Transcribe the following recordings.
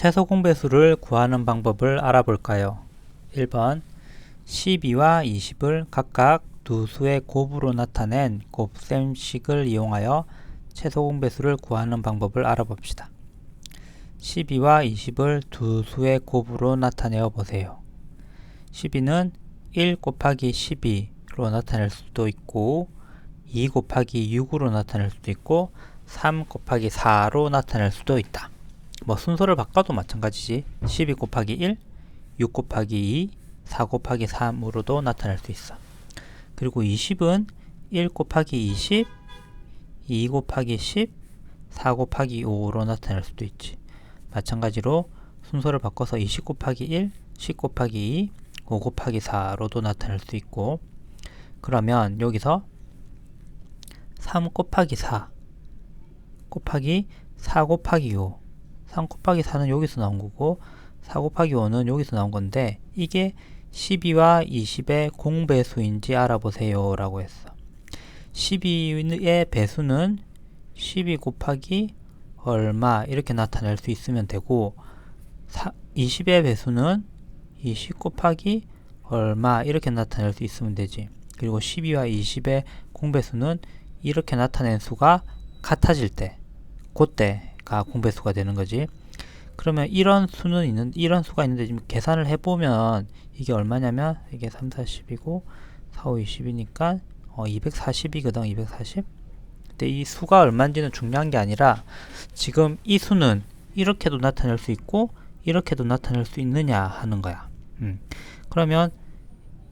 최소 공배수를 구하는 방법을 알아볼까요? 1번 12와 20을 각각 두 수의 곱으로 나타낸 곱셈식을 이용하여 최소 공배수를 구하는 방법을 알아봅시다. 12와 20을 두 수의 곱으로 나타내어 보세요. 12는 1 곱하기 12로 나타낼 수도 있고 2 곱하기 6으로 나타낼 수도 있고 3 곱하기 4로 나타낼 수도 있다. 뭐 순서를 바꿔도 마찬가지지. 12 곱하기 1, 6 곱하기 2, 4 곱하기 3으로도 나타낼 수 있어. 그리고 20은 1 곱하기 20, 2 곱하기 10, 4 곱하기 5로 나타낼 수도 있지. 마찬가지로 순서를 바꿔서 20 곱하기 1, 10 곱하기 2, 5 곱하기 4로도 나타낼 수 있고, 그러면 여기서 3 곱하기 4 곱하기 4 곱하기 5, 3 곱하기 4는 여기서 나온 거고 4 곱하기 5는 여기서 나온 건데, 이게 12와 20의 공배수인지 알아보세요 라고 했어. 12의 배수는 12 곱하기 얼마 이렇게 나타낼 수 있으면 되고, 20의 배수는 20 곱하기 얼마 이렇게 나타낼 수 있으면 되지. 그리고 12와 20의 공배수는 이렇게 나타낸 수가 같아질 때, 그때가 공배수가 되는 거지. 그러면 이런 수는 이런 수가 있는데 지금 계산을 해보면 이게 얼마냐면 이게 3, 4, 10이고 4, 5, 20이니까 240이거든. 240. 근데 이 수가 얼마인지는 중요한 게 아니라 지금 이 수는 이렇게도 나타낼 수 있고 이렇게도 나타낼 수 있느냐 하는 거야. 그러면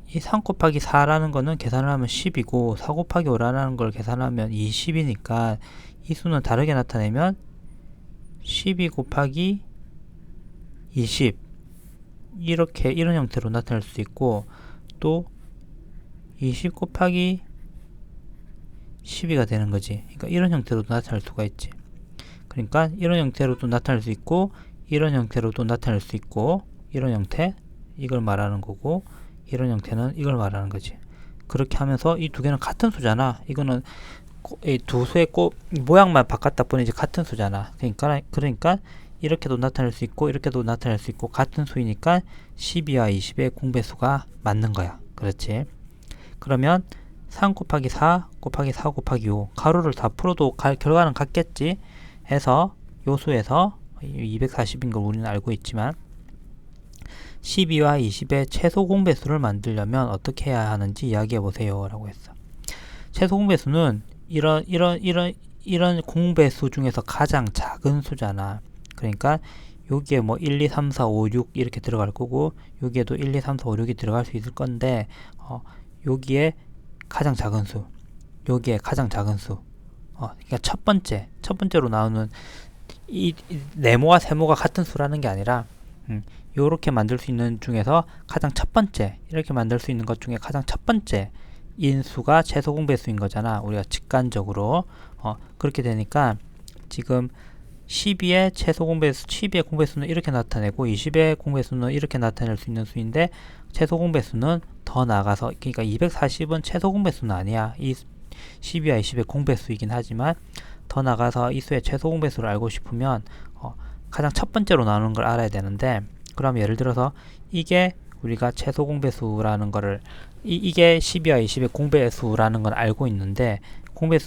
이 3 곱하기 4라는 거는 계산을 하면 10이고 4 곱하기 5라는 걸 계산하면 20이니까 이 수는 다르게 나타내면 12 곱하기 20 이렇게 이런 형태로 나타낼 수 있고, 또 20 곱하기 12가 되는 거지. 그러니까 이런 형태로도 나타낼 수가 있지. 그러니까 이런 형태로도 나타낼 수 있고 이런 형태로도 나타낼 수 있고, 이런 형태 이걸 말하는 거고 이런 형태는 이걸 말하는 거지. 그렇게 하면서 이 두 개는 같은 수잖아. 이거는 이 두 수의 모양만 바꿨다 뿐이지 같은 수잖아. 그러니까 이렇게도 나타낼 수 있고 이렇게도 나타낼 수 있고 같은 수이니까 12와 20의 공배수가 맞는 거야. 그렇지? 그러면 3 곱하기 4 곱하기 4 곱하기 5 가로를 다 풀어도 결과는 같겠지 해서 요 수에서 240인 걸 우리는 알고 있지만 12와 20의 최소 공배수를 만들려면 어떻게 해야 하는지 이야기해 보세요 라고 했어. 최소 공배수는 이런 공배수 중에서 가장 작은 수잖아. 그러니까 여기에 뭐 1, 2, 3, 4, 5, 6 이렇게 들어갈 거고 여기에도 1, 2, 3, 4, 5, 6이 들어갈 수 있을 건데 여기에 가장 작은 수, 여기에 가장 작은 수, 그러니까 첫 번째로 나오는 이 네모와 세모가 같은 수라는 게 아니라 요렇게 만들 수 있는 중에서 가장 첫 번째, 이렇게 만들 수 있는 것 중에 가장 첫 번째 인수가 최소 공배수인 거잖아. 우리가 직관적으로 그렇게 되니까 지금 12의 최소 공배수, 12의 공배수는 이렇게 나타내고 20의 공배수는 이렇게 나타낼 수 있는 수인데, 최소 공배수는 더 나가서, 그러니까 240은 최소 공배수는 아니야. 이 12와 20의 공배수이긴 하지만 더 나가서 이 수의 최소 공배수를 알고 싶으면 가장 첫 번째로 나오는 걸 알아야 되는데, 그럼 예를 들어서 이게 우리가 최소 공배수라는 거를 이게 12와 20의 공배수라는 걸 알고 있는데,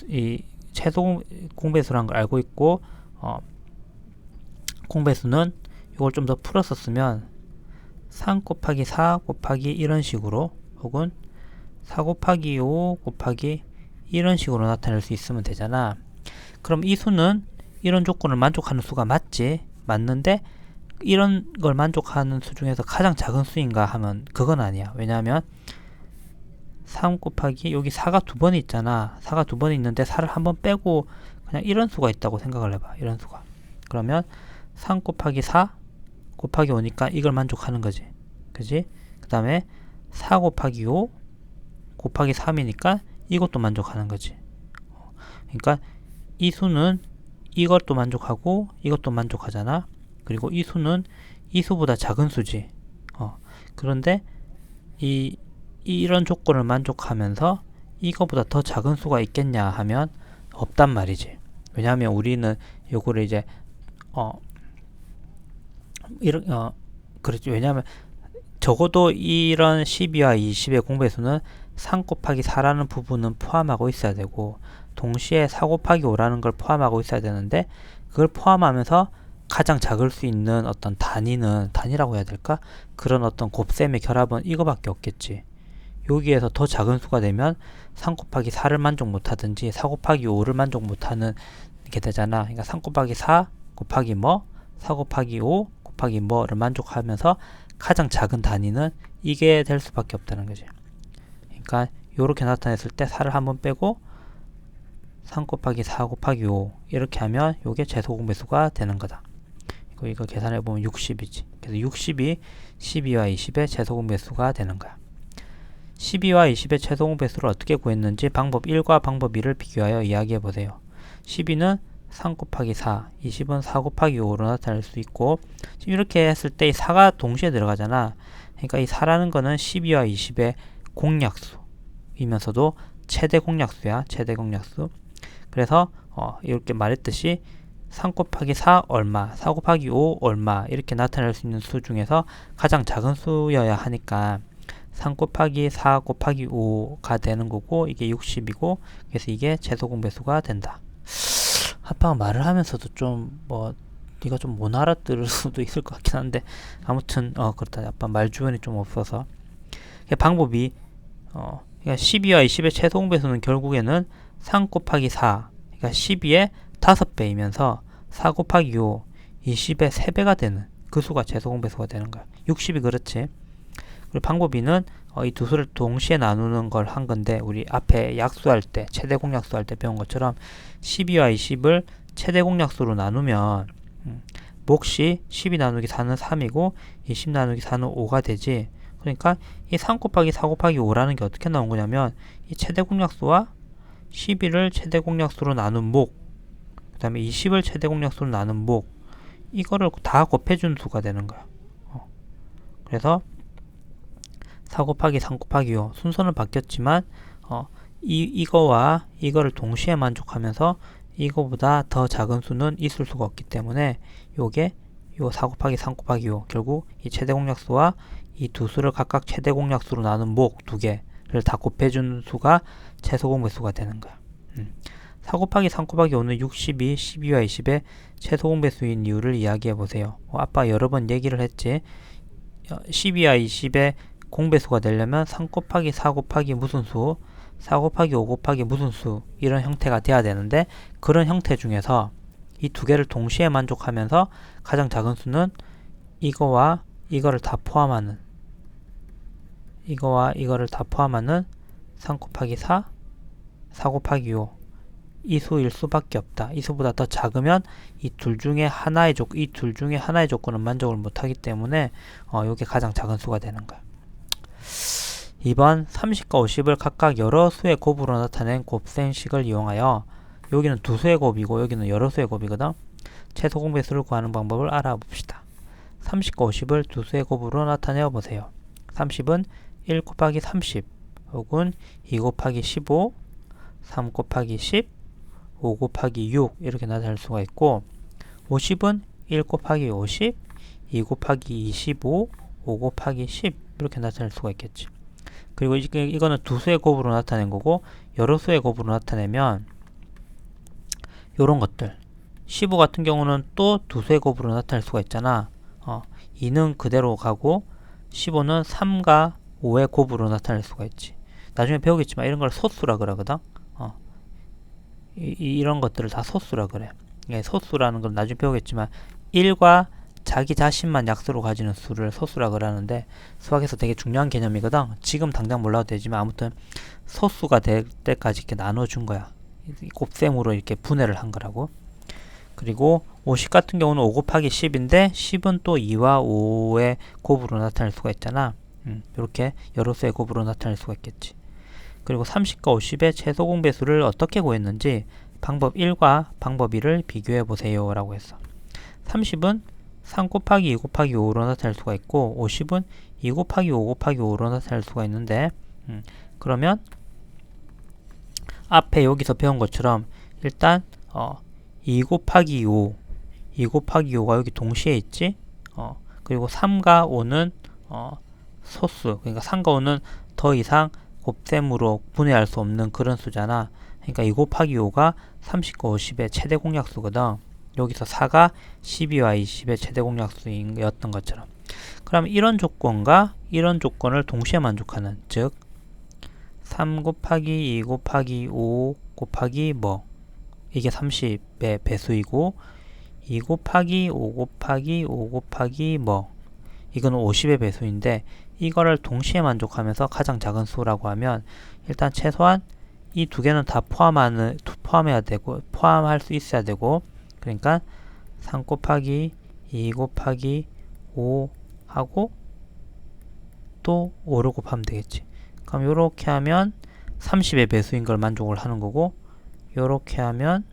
이 최소 공배수라는 걸 알고 있고 공배수는 이걸 좀 더 풀어서 쓰면 3 곱하기 4 곱하기 이런 식으로, 혹은 4 곱하기 5 곱하기 이런 식으로 나타낼 수 있으면 되잖아. 그럼 이 수는 이런 조건을 만족하는 수가 맞지? 맞는데 이런 걸 만족하는 수 중에서 가장 작은 수인가 하면 그건 아니야. 왜냐하면 3 곱하기 여기 4가 두 번 있잖아. 4가 두 번 있는데 4를 한 번 빼고 그냥 이런 수가 있다고 생각을 해봐. 이런 수가. 그러면 3 곱하기 4 곱하기 5니까 이걸 만족하는 거지. 그지? 그 다음에 4 곱하기 5 곱하기 3이니까 이것도 만족하는 거지. 그러니까 이 수는 이것도 만족하고 이것도 만족하잖아. 그리고 이 수는 이 수보다 작은 수지. 그런데 이런 조건을 만족하면서 이거보다 더 작은 수가 있겠냐 하면 없단 말이지. 왜냐하면 우리는 요거를 이제 그렇죠. 왜냐하면 적어도 이런 12와 20의 공배수는 3 곱하기 4라는 부분은 포함하고 있어야 되고, 동시에 4 곱하기 5라는 걸 포함하고 있어야 되는데, 그걸 포함하면서 가장 작을 수 있는 어떤 단위라고 해야 될까? 그런 어떤 곱셈의 결합은 이거밖에 없겠지. 여기에서 더 작은 수가 되면 3 곱하기 4를 만족 못하든지 4 곱하기 5를 만족 못하는 게 되잖아. 그러니까 3 곱하기 4 곱하기 뭐, 4 곱하기 5 곱하기 뭐를 만족하면서 가장 작은 단위는 이게 될 수밖에 없다는 거지. 그러니까 이렇게 나타냈을 때 4를 한번 빼고 3 곱하기 4 곱하기 5 이렇게 하면 이게 최소공배수가 되는 거다. 이거 계산해보면 60이지. 그래서 60이 12와 20의 최소공배수가 되는 거야. 12와 20의 최소공배수를 어떻게 구했는지 방법 1과 방법 2를 비교하여 이야기해보세요. 12는 3 곱하기 4, 20은 4 곱하기 5로 나타낼 수 있고, 지금 이렇게 했을 때 이 4가 동시에 들어가잖아. 그러니까 이 4라는 거는 12와 20의 공약수이면서도 최대 공약수야. 최대 공약수. 그래서 이렇게 말했듯이 3 곱하기 4 얼마, 4 곱하기 5 얼마 이렇게 나타낼 수 있는 수 중에서 가장 작은 수여야 하니까 3 곱하기 4 곱하기 5가 되는 거고, 이게 60이고, 그래서 이게 최소공배수가 된다. 아빠가 말을 하면서도 좀 네가 좀 못 알아들을 수도 있을 것 같긴 한데, 아무튼 그렇다. 아빠 말 주변이 좀 없어서. 방법이 그러니까 12와 20의 최소공배수는 결국에는 3 곱하기 4, 그러니까 12의 5배이면서 4 곱하기 5, 20의 3배가 되는 그 수가 최소공배수가 되는 거야. 60이 그렇지. 그리고 방법 2는 이 두 수를 동시에 나누는 걸 한 건데, 우리 앞에 약수할 때, 최대 공약수 할 때 배운 것처럼 12와 20을 최대 공약수로 나누면 몫이 12 나누기 4는 3이고 20 나누기 4는 5가 되지. 그러니까 이 3 곱하기 4 곱하기 5라는 게 어떻게 나온 거냐면, 이 최대 공약수와 12를 최대 공약수로 나눈 목, 그 다음에 20을 최대 공약수로 나눈 목, 이거를 다 곱해준 수가 되는 거야. 그래서 4 곱하기 3 곱하기 5 순서는 바뀌었지만 이거와 이거를 동시에 만족하면서 이거보다 더 작은 수는 있을 수가 없기 때문에 요게 요 4 곱하기 3 곱하기 5 결국 이 최대 공약수와 이 두 수를 각각 최대 공약수로 나눈 목 두 개를 다 곱해준 수가 최소공배수가 되는 거야. 4 곱하기 3 곱하기 5는 60이 12와 20의 최소공배수인 이유를 이야기해 보세요. 아빠 여러 번 얘기를 했지. 12와 20의 공배수가 되려면 3 곱하기 4 곱하기 무슨 수, 4 곱하기 5 곱하기 무슨 수, 이런 형태가 돼야 되는데, 그런 형태 중에서 이 두 개를 동시에 만족하면서 가장 작은 수는 이거와 이거를 다 포함하는 3 곱하기 4, 4 곱하기 5 이 수일 수밖에 없다. 이 수보다 더 작으면 이 둘 중에 하나의 조건은 만족을 못하기 때문에 이게 가장 작은 수가 되는 거야. 2번 30과 50을 각각 여러 수의 곱으로 나타낸 곱셈식을 이용하여, 여기는 두 수의 곱이고 여기는 여러 수의 곱이거든. 최소공배수를 구하는 방법을 알아봅시다. 30과 50을 두 수의 곱으로 나타내어 보세요. 30은 1 곱하기 30 혹은 2 곱하기 15, 3 곱하기 10, 5 곱하기 6 이렇게 나타낼 수가 있고, 50은 1 곱하기 50, 2 곱하기 25, 5 곱하기 10 이렇게 나타낼 수가 있겠지. 그리고 이거는 두 수의 곱으로 나타낸 거고, 여러 수의 곱으로 나타내면 요런 것들 15 같은 경우는 또 두 수의 곱으로 나타낼 수가 있잖아. 2는 그대로 가고 15는 3과 5의 곱으로 나타낼 수가 있지. 나중에 배우겠지만 이런 걸 소수라 그러거든. 이런 것들을 다 소수라 그래. 소수라는 건 나중에 배우겠지만 1과 자기 자신만 약수로 가지는 수를 소수라 그러는데, 수학에서 되게 중요한 개념이거든. 지금 당장 몰라도 되지만 아무튼 소수가 될 때까지 이렇게 나눠준 거야. 곱셈으로 이렇게 분해를 한 거라고. 그리고 50 같은 경우는 5 곱하기 10인데 10은 또 2와 5의 곱으로 나타낼 수가 있잖아. 이렇게 여러 수의 곱으로 나타낼 수가 있겠지. 그리고 30과 50의 최소공배수를 어떻게 구했는지 방법 1과 방법 2를 비교해 보세요 라고 했어. 30은 3 곱하기 2 곱하기 5로 나타낼 수가 있고, 50은 2 곱하기 5 곱하기 5로 나타낼 수가 있는데, 그러면 앞에 여기서 배운 것처럼 일단 2 곱하기 5, 2 곱하기 5가 여기 동시에 있지? 그리고 3과 5는 소수, 그러니까 3과 5는 더 이상 곱셈으로 분해할 수 없는 그런 수잖아. 그러니까 2 곱하기 5가 30과 50의 최대 공약수거든. 여기서 4가 12와 20의 최대 공약수였던 것처럼. 그럼 이런 조건과 이런 조건을 동시에 만족하는, 즉 3 곱하기 2 곱하기 5 곱하기 뭐, 이게 30의 배수이고, 2 곱하기 5 곱하기 5 곱하기 뭐, 이거는 50의 배수인데, 이거를 동시에 만족하면서 가장 작은 수라고 하면, 일단 최소한 이 두 개는 다 포함해야 되고, 포함할 수 있어야 되고, 그러니까 3 곱하기 2 곱하기 5 하고 또 5를 곱하면 되겠지. 그럼 요렇게 하면 30의 배수인 걸 만족을 하는 거고, 요렇게 하면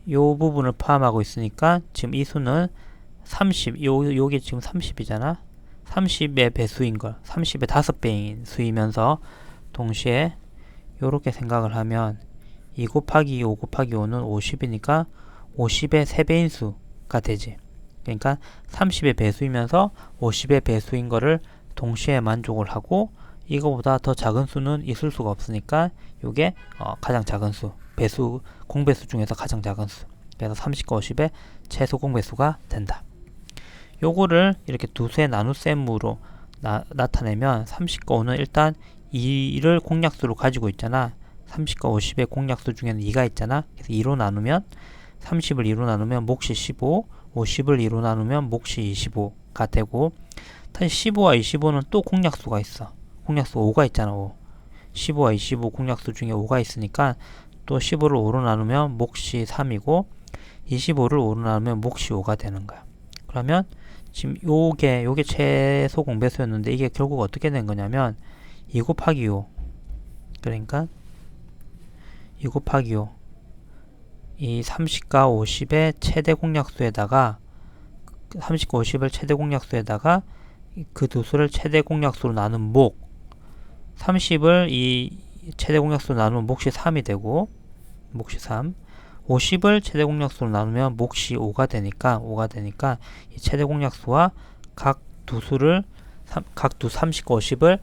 요 부분을 포함하고 있으니까 지금 이 수는 30, 요게 지금 30이잖아. 30의 배수인 걸, 30의 5배인 수이면서 동시에 요렇게 생각을 하면 2 곱하기 5 곱하기 5는 50이니까 50의 3배인 수가 되지. 그러니까 30의 배수이면서 50의 배수인 거를 동시에 만족을 하고, 이거보다 더 작은 수는 있을 수가 없으니까 요게 가장 작은 수, 배수, 공배수 중에서 가장 작은 수. 그래서 30과 50의 최소 공배수가 된다. 요거를 이렇게 두 수의 나눗셈으로 나타내면 30과 5는 일단 2를 공약수로 가지고 있잖아. 30과 50의 공약수 중에는 2가 있잖아. 그래서 2로 나누면 30을 2로 나누면 몫이 15, 50을 2로 나누면 몫이 25가 되고, 다시 15와 25는 또 공약수가 있어. 공약수 5가 있잖아. 5. 15와 25 공약수 중에 5가 있으니까 또 15를 5로 나누면 몫이 3이고 25를 5로 나누면 몫이 5가 되는 거야. 그러면 지금 요게 최소 공배수였는데 이게 결국 어떻게 된 거냐면 2 곱하기 5, 그러니까 2 곱하기 5, 이 30과 50의 최대 공약수에다가 30과 50을 최대 공약수에다가 그 두 수를 최대 공약수로 나눈 목, 30을 이 최대 공약수로 나누면 몫이 3이 되고, 몫이 3, 50을 최대 공약수로 나누면 몫이 5가 되니까 이 최대 공약수와 각 두 수를 각 두 30과 50을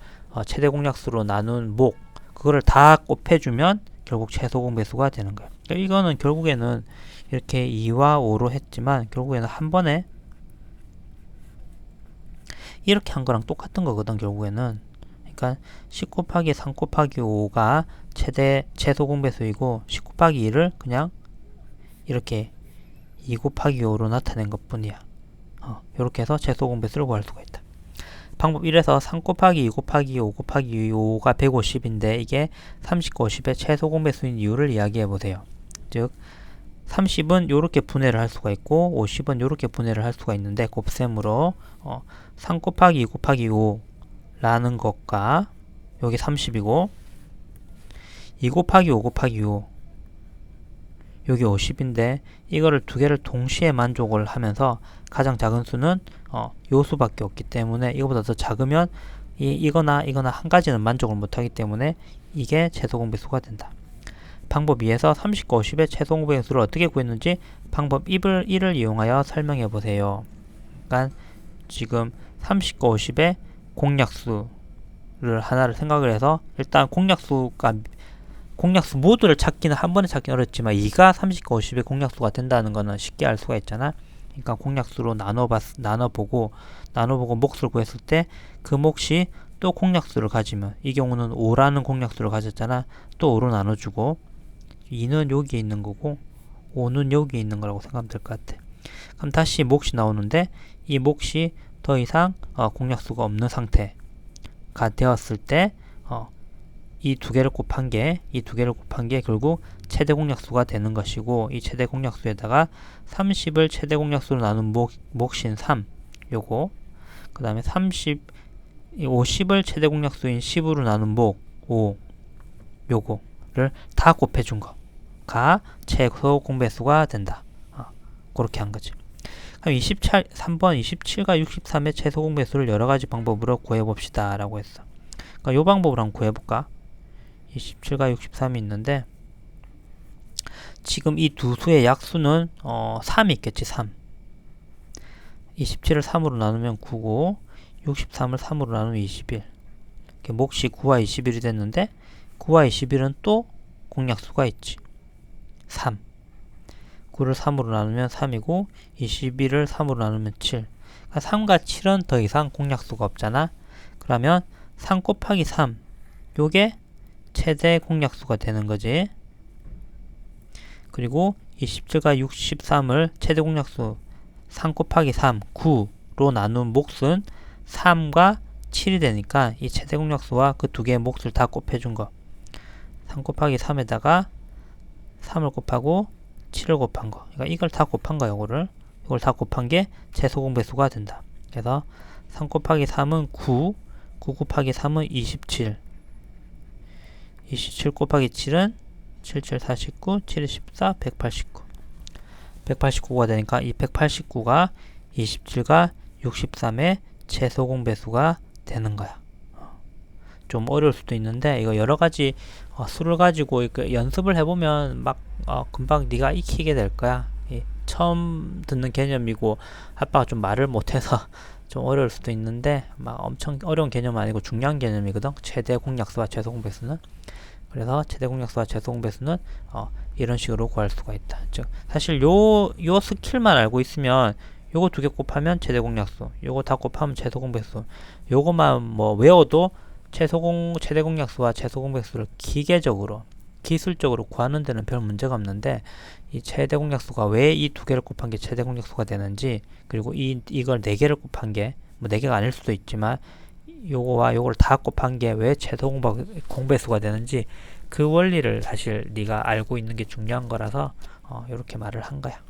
최대 공약수로 나눈 목, 그거를 다 곱해주면 결국 최소 공배수가 되는 거예요. 그러니까 이거는 결국에는 이렇게 2와 5로 했지만 결국에는 한 번에 이렇게 한 거랑 똑같은 거거든. 결국에는 그러니까 10 곱하기 3 곱하기 5가 최소 공배수이고 10 곱하기 2를 그냥 이렇게 2 곱하기 5로 나타낸 것 뿐이야. 이렇게 해서 최소 공배수를 구할 수가 있다. 방법 1에서 3 곱하기 2 곱하기 5 곱하기 5가 150인데 이게 30과 50의 최소 공배수인 이유를 이야기해 보세요. 즉 30은 이렇게 분해를 할 수가 있고 50은 이렇게 분해를 할 수가 있는데 곱셈으로 3 곱하기 2 곱하기 5라는 것과 여기 30이고 2 곱하기 5 곱하기 5 여기 50인데 이거를 두 개를 동시에 만족을 하면서 가장 작은 수는 요 수밖에 없기 때문에 이거보다 더 작으면 이거나 한 가지는 만족을 못하기 때문에 이게 최소 공배수가 된다. 방법 2에서 30과 50의 최소 공배수를 어떻게 구했는지 방법 1을 이용하여 설명해 보세요. 그러니까 지금 30과 50의 공약수를 하나를 생각을 해서 일단 공약수 모두를 찾기는 한 번에 찾기는 어렵지만 2가 30과 50의 공약수가 된다는 거는 쉽게 알 수가 있잖아. 그러니까 공약수로 나눠보고 몫을 구했을 때 그 몫이 또 공약수를 가지면 이 경우는 5라는 공약수를 가졌잖아. 또 5로 나눠주고 2는 여기에 있는 거고 5는 여기에 있는 거라고 생각하면 될 것 같아. 그럼 다시 몫이 나오는데 이 몫이 더 이상 공약수가 없는 상태가 되었을 때 이 두 개를 곱한 게 결국 최대 공약수가 되는 것이고, 이 최대 공약수에다가 30을 최대 공약수로 나눈 몫인 3 요거, 그 다음에 50을 최대 공약수인 10으로 나눈 목 5 요거를 다 곱해준 거가 최소 공배수가 된다. 그렇게 한 거지. 그럼 3번 27과 63의 최소 공배수를 여러가지 방법으로 구해봅시다 라고 했어. 그러니까 요 방법으로 한번 구해볼까? 27과 63이 있는데 지금 이 두 수의 약수는 3이 있겠지. 3. 27을 3으로 나누면 9고 63을 3으로 나누면 21. 몫이 9와 21이 됐는데 9와 21은 또 공약수가 있지. 3. 9를 3으로 나누면 3이고 21을 3으로 나누면 7. 그러니까 3과 7은 더 이상 공약수가 없잖아. 그러면 3 곱하기 3 요게 최대 공약수가 되는 거지. 그리고 27과 63을 최대 공약수 3 곱하기 3, 9로 나눈 몫은 3과 7이 되니까 이 최대 공약수와 그 두 개의 몫을 다 곱해준 거. 3 곱하기 3에다가 3을 곱하고 7을 곱한 거. 그러니까 이걸 다 곱한 거야, 이걸 다 곱한 게 최소공배수가 된다. 그래서 3 곱하기 3은 9, 9 곱하기 3은 27. 27 곱하기 7은 7, 7, 49, 7, 14, 189. 189가 되니까 이 189가 27과 63의 최소공배수가 되는 거야. 좀 어려울 수도 있는데 이거 여러가지 수를 가지고 연습을 해보면 막 금방 네가 익히게 될 거야. 처음 듣는 개념이고 아빠가 좀 말을 못해서 좀 어려울 수도 있는데 막 엄청 어려운 개념은 아니고 중요한 개념이거든. 최대 공약수와 최소공배수는. 그래서 최대 공약수와 최소공배수는 이런 식으로 구할 수가 있다. 즉 사실 요 스킬만 알고 있으면 요거 두 개 곱하면 최대 공약수, 요거 다 곱하면 최소공배수, 요거만 뭐 외워도 최대 공약수와 최소공배수를 기술적으로 구하는 데는 별 문제가 없는데 이 최대 공약수가 왜 이 두 개를 곱한 게 최대 공약수가 되는지, 그리고 이걸 네 개를 곱한 게 뭐 네 개가 아닐 수도 있지만 요거와 요걸 다 곱한 게 왜 최소 공배수가 되는지 그 원리를 사실 네가 알고 있는 게 중요한 거라서 이렇게 말을 한 거야.